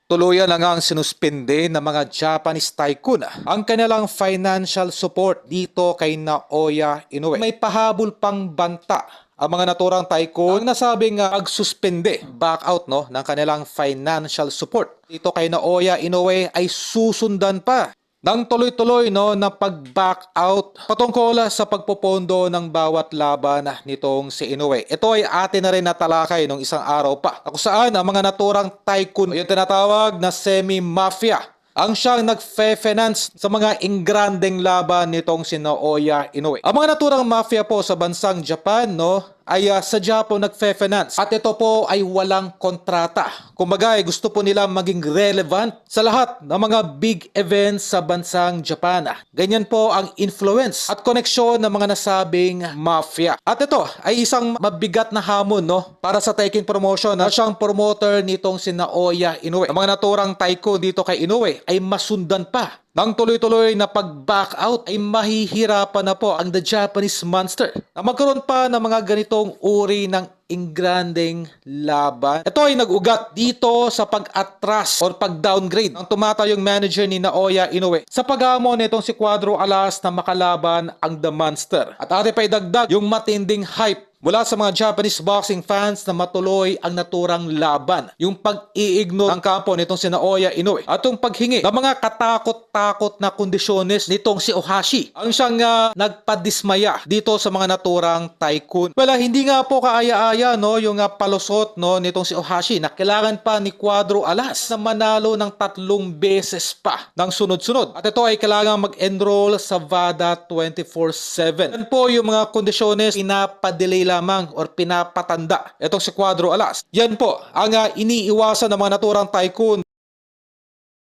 Tuluyan na ngang sinuspinde ng mga Japanese tycoon ang kanilang financial support dito kay Naoya Inoue. May pahabol pang banta ang mga naturang tycoon ang nasabing pagsuspende, back out ng kanilang financial support dito kay Naoya Inoue ay susundan pa ng tuloy-tuloy na pag-back out patungkol sa pagpopondo ng bawat laban nitong si Inoue. Ito ay atin na rin natalakay nung isang araw pa, kung saan ang mga naturang tycoon, yung tinatawag na semi-mafia, ang siyang nagfe-finance sa mga ingrandeng laban nitong si Naoya Inoue. Ang mga naturang mafia po sa bansang Japan ay sadya po nagfe-finance. At ito po ay walang kontrata. Kumbaga ay gusto po nila maging relevant sa lahat ng mga big events sa bansang Japan. Ganyan po ang influence at koneksyon ng mga nasabing mafia. At ito ay isang mabigat na hamon para sa Taiken Promotion na siyang promoter nitong si Naoya Inoue. Ang mga naturang tycoon dito kay Inoue ay masundan pa nang tuloy-tuloy na pag-back out ay mahihirapan na po ang The Japanese Monster na magkaroon pa ng mga ganitong uri ng ingranding laban. Ito ay nag-ugat dito sa pag-atras or pag-downgrade ng tumatayong manager ni Naoya Inoue sa pag-amon nitong si Cuadro Alas na makalaban ang The Monster. At ate pa idagdag yung matinding hype mula sa mga Japanese boxing fans na matuloy ang naturang laban. Yung pag-iignore ng kampo nitong si Naoya Inoue at yung paghingi ng mga katakot-takot na kondisyones nitong si Ohashi ang siyang nagpadismaya dito sa mga naturang tycoon. Wala, hindi nga po kaaya-aya yung palusot nitong si Ohashi na kailangan pa ni Cuadro Alas na manalo ng 3 beses pa ng sunod-sunod. At ito ay kailangan mag-enroll sa VADA 24/7. Yan po yung mga kondisyones pinapadelay lamang or pinapatanda itong si Cuadro Alas. Yan po ang iniiwasan ng mga naturang tycoon